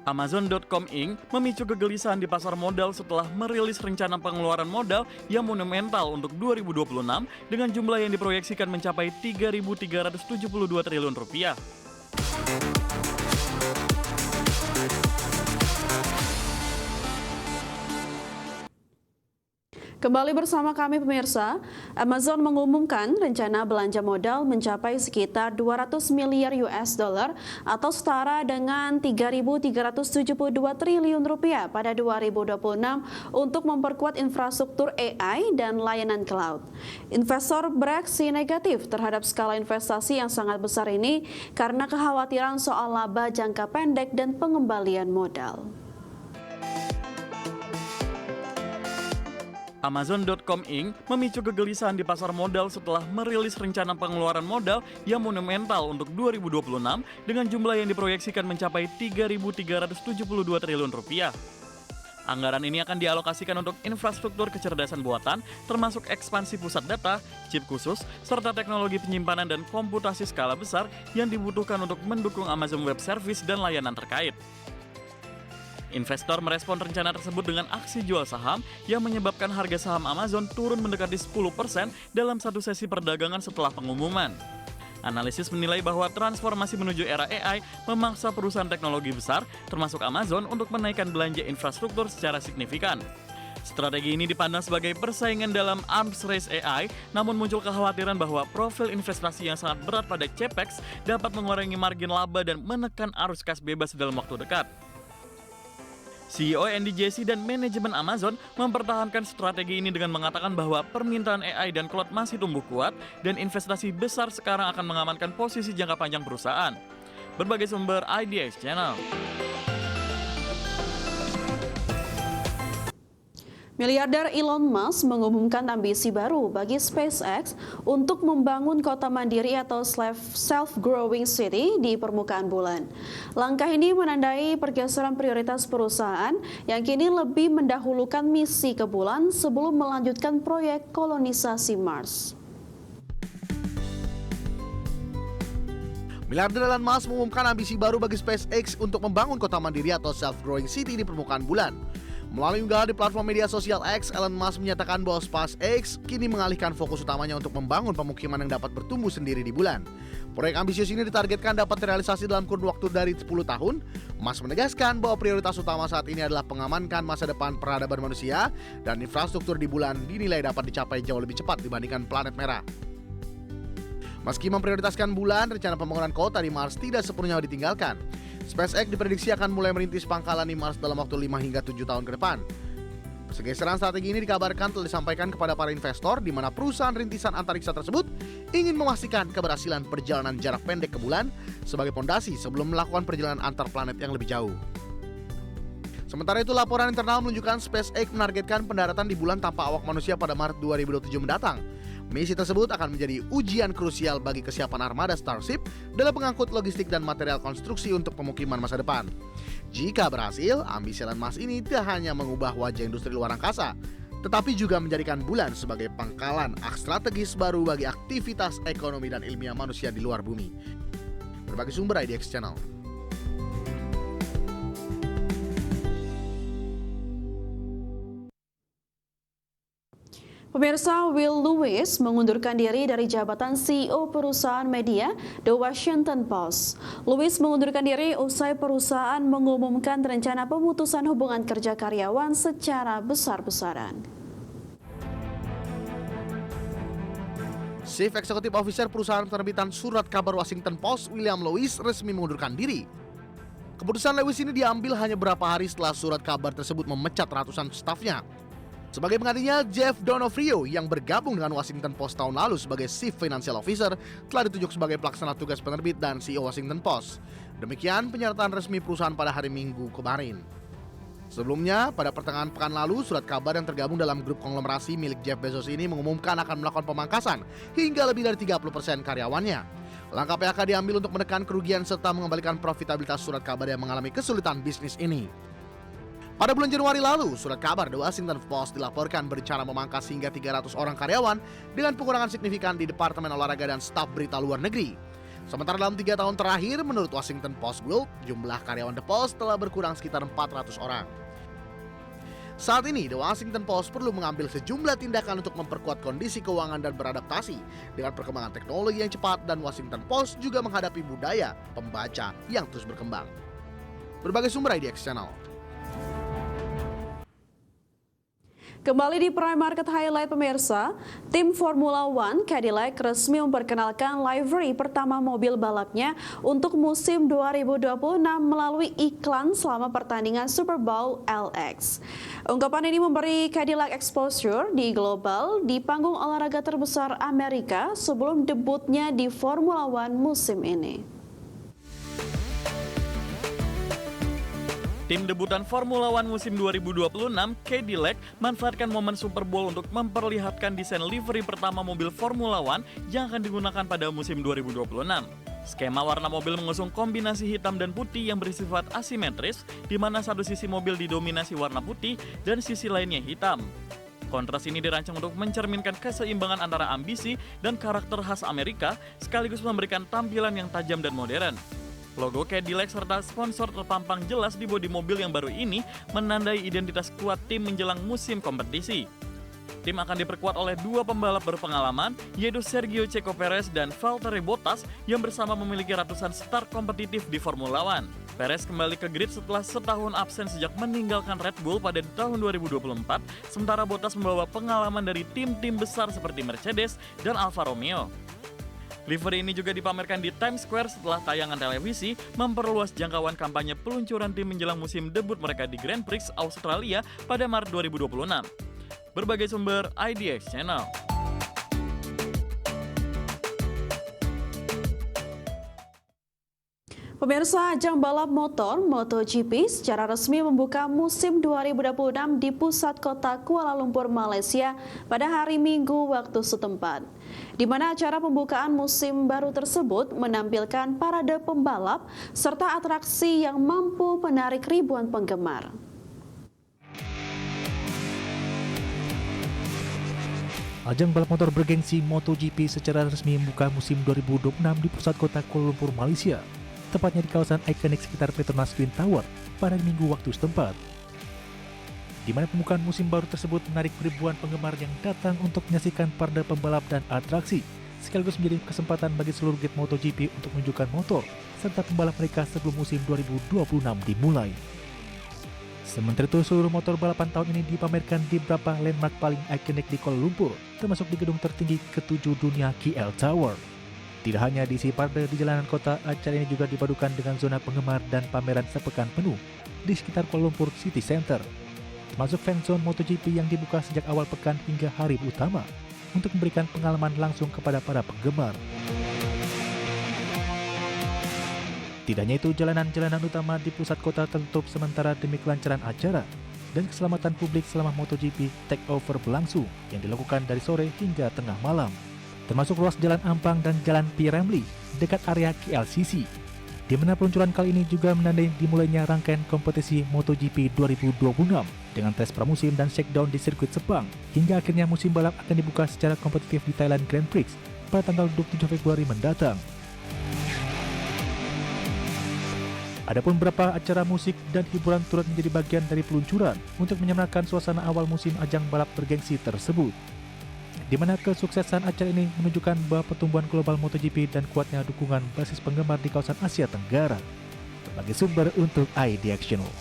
Amazon.com Inc. memicu kegelisahan di pasar modal setelah merilis rencana pengeluaran modal yang monumental untuk 2026 dengan jumlah yang diproyeksikan mencapai 3.372 triliun rupiah. Kembali bersama kami pemirsa, Amazon mengumumkan rencana belanja modal mencapai sekitar 200 miliar US dollar atau setara dengan 3.372 triliun rupiah pada 2026 untuk memperkuat infrastruktur AI dan layanan cloud. Investor bereaksi negatif terhadap skala investasi yang sangat besar ini karena kekhawatiran soal laba jangka pendek dan pengembalian modal. Amazon.com Inc. memicu kegelisahan di pasar modal setelah merilis rencana pengeluaran modal yang monumental untuk 2026 dengan jumlah yang diproyeksikan mencapai 3.372 triliun rupiah. Anggaran ini akan dialokasikan untuk infrastruktur kecerdasan buatan, termasuk ekspansi pusat data, chip khusus, serta teknologi penyimpanan dan komputasi skala besar yang dibutuhkan untuk mendukung Amazon Web Service dan layanan terkait. Investor merespon rencana tersebut dengan aksi jual saham yang menyebabkan harga saham Amazon turun mendekati 10% dalam satu sesi perdagangan setelah pengumuman. Analisis menilai bahwa transformasi menuju era AI memaksa perusahaan teknologi besar, termasuk Amazon, untuk menaikkan belanja infrastruktur secara signifikan. Strategi ini dipandang sebagai persaingan dalam arms race AI, namun muncul kekhawatiran bahwa profil investasi yang sangat berat pada CapEx dapat mengurangi margin laba dan menekan arus kas bebas dalam waktu dekat. CEO Andy Jassy dan manajemen Amazon mempertahankan strategi ini dengan mengatakan bahwa permintaan AI dan cloud masih tumbuh kuat dan investasi besar sekarang akan mengamankan posisi jangka panjang perusahaan. Berbagai sumber IDX Channel. Miliarder Elon Musk mengumumkan ambisi baru bagi SpaceX untuk membangun kota mandiri atau self-growing city di permukaan bulan. Langkah ini menandai pergeseran prioritas perusahaan yang kini lebih mendahulukan misi ke bulan sebelum melanjutkan proyek kolonisasi Mars. Miliarder Elon Musk mengumumkan ambisi baru bagi SpaceX untuk membangun kota mandiri atau self-growing city di permukaan bulan. Melalui unggahan di platform media sosial X, Elon Musk menyatakan bahwa SpaceX kini mengalihkan fokus utamanya untuk membangun pemukiman yang dapat bertumbuh sendiri di bulan. Proyek ambisius ini ditargetkan dapat terrealisasi dalam kurun waktu dari 10 tahun. Musk menegaskan bahwa prioritas utama saat ini adalah mengamankan masa depan peradaban manusia dan infrastruktur di bulan dinilai dapat dicapai jauh lebih cepat dibandingkan planet merah. Meski memprioritaskan bulan, rencana pembangunan kota di Mars tidak sepenuhnya ditinggalkan. SpaceX diprediksi akan mulai merintis pangkalan di Mars dalam waktu 5 hingga 7 tahun ke depan. Pergeseran strategi ini dikabarkan telah disampaikan kepada para investor di mana perusahaan rintisan antariksa tersebut ingin memastikan keberhasilan perjalanan jarak pendek ke bulan sebagai fondasi sebelum melakukan perjalanan antar planet yang lebih jauh. Sementara itu, laporan internal menunjukkan SpaceX menargetkan pendaratan di bulan tanpa awak manusia pada Maret 2027 mendatang. Misi tersebut akan menjadi ujian krusial bagi kesiapan armada Starship dalam mengangkut logistik dan material konstruksi untuk pemukiman masa depan. Jika berhasil, ambisi Elon Musk ini tidak hanya mengubah wajah industri luar angkasa, tetapi juga menjadikan bulan sebagai pangkalan strategis baru bagi aktivitas ekonomi dan ilmiah manusia di luar bumi. Berbagai sumber IDX Channel. Pemirsa, Will Lewis mengundurkan diri dari jabatan CEO perusahaan media The Washington Post. Lewis mengundurkan diri usai perusahaan mengumumkan rencana pemutusan hubungan kerja karyawan secara besar-besaran. Chief Executive Officer perusahaan penerbitan surat kabar Washington Post, William Lewis, resmi mengundurkan diri. Keputusan Lewis ini diambil hanya beberapa hari setelah surat kabar tersebut memecat ratusan stafnya. Sebagai penggantinya, Jeff Donofrio yang bergabung dengan Washington Post tahun lalu sebagai Chief Financial Officer telah ditunjuk sebagai pelaksana tugas penerbit dan CEO Washington Post. Demikian penyertaan resmi perusahaan pada hari Minggu kemarin. Sebelumnya, pada pertengahan pekan lalu, surat kabar yang tergabung dalam grup konglomerasi milik Jeff Bezos ini mengumumkan akan melakukan pemangkasan hingga lebih dari 30% karyawannya. Langkah PHK diambil untuk menekan kerugian serta mengembalikan profitabilitas surat kabar yang mengalami kesulitan bisnis ini. Pada bulan Januari lalu, surat kabar The Washington Post dilaporkan berencana memangkas hingga 300 orang karyawan dengan pengurangan signifikan di Departemen Olahraga dan staf berita luar negeri. Sementara dalam 3 tahun terakhir, menurut Washington Post Group, jumlah karyawan The Post telah berkurang sekitar 400 orang. Saat ini, The Washington Post perlu mengambil sejumlah tindakan untuk memperkuat kondisi keuangan dan beradaptasi dengan perkembangan teknologi yang cepat, dan Washington Post juga menghadapi budaya pembaca yang terus berkembang. Berbagai sumber IDX Channel. Kembali di Prime Market Highlight pemirsa, tim Formula One Cadillac resmi memperkenalkan livery pertama mobil balapnya untuk musim 2026 melalui iklan selama pertandingan Super Bowl LX. Ungkapan ini memberi Cadillac exposure di global di panggung olahraga terbesar Amerika sebelum debutnya di Formula One musim ini. Tim debutan Formula One musim 2026, Cadillac, manfaatkan momen Super Bowl untuk memperlihatkan desain livery pertama mobil Formula One yang akan digunakan pada musim 2026. Skema warna mobil mengusung kombinasi hitam dan putih yang bersifat asimetris, di mana satu sisi mobil didominasi warna putih dan sisi lainnya hitam. Kontras ini dirancang untuk mencerminkan keseimbangan antara ambisi dan karakter khas Amerika, sekaligus memberikan tampilan yang tajam dan modern. Logo Cadillac serta sponsor terpampang jelas di bodi mobil yang baru ini menandai identitas kuat tim menjelang musim kompetisi. Tim akan diperkuat oleh 2 pembalap berpengalaman, yaitu Sergio Checo Perez dan Valtteri Bottas yang bersama memiliki ratusan start kompetitif di Formula One. Perez kembali ke grid setelah setahun absen sejak meninggalkan Red Bull pada tahun 2024, sementara Bottas membawa pengalaman dari tim-tim besar seperti Mercedes dan Alfa Romeo. Livery ini juga dipamerkan di Times Square setelah tayangan televisi memperluas jangkauan kampanye peluncuran tim menjelang musim debut mereka di Grand Prix Australia pada Maret 2026. Berbagai sumber IDX Channel. Pemirsa, ajang balap motor MotoGP secara resmi membuka musim 2026 di pusat kota Kuala Lumpur, Malaysia pada hari Minggu waktu setempat. Di mana acara pembukaan musim baru tersebut menampilkan parade pembalap serta atraksi yang mampu menarik ribuan penggemar. Ajang balap motor bergengsi MotoGP secara resmi membuka musim 2026 di pusat kota Kuala Lumpur, Malaysia, tepatnya di kawasan ikonik sekitar Petronas Twin Tower pada Minggu waktu setempat. Di mana pembukaan musim baru tersebut menarik ribuan penggemar yang datang untuk menyaksikan parade pembalap dan atraksi, sekaligus menjadi kesempatan bagi seluruh gate MotoGP untuk menunjukkan motor serta pembalap mereka sebelum musim 2026 dimulai. Sementara itu, seluruh motor balapan tahun ini dipamerkan di beberapa landmark paling ikonik di Kuala Lumpur, termasuk di gedung tertinggi ke-7 dunia KL Tower. Tidak hanya diisi parade di jalanan kota, acara ini juga dipadukan dengan zona penggemar dan pameran sepekan penuh di sekitar Kuala Lumpur City Center, termasuk fan zone MotoGP yang dibuka sejak awal pekan hingga hari utama untuk memberikan pengalaman langsung kepada para penggemar. Tidak hanya itu, jalanan-jalanan utama di pusat kota tertutup sementara demi kelancaran acara dan keselamatan publik selama MotoGP Takeover berlangsung yang dilakukan dari sore hingga tengah malam, termasuk ruas Jalan Ampang dan Jalan P. Ramlee dekat area KLCC, di mana peluncuran kali ini juga menandai dimulainya rangkaian kompetisi MotoGP 2026 dengan tes pramusim dan shakedown di sirkuit Sepang, hingga akhirnya musim balap akan dibuka secara kompetitif di Thailand Grand Prix pada tanggal 27 Februari mendatang. Adapun beberapa acara musik dan hiburan turut menjadi bagian dari peluncuran untuk menyemarakan suasana awal musim ajang balap bergengsi tersebut, di mana kesuksesan acara ini menunjukkan bahwa pertumbuhan global MotoGP dan kuatnya dukungan basis penggemar di kawasan Asia Tenggara. Berbagai sumber untuk IDX Channel.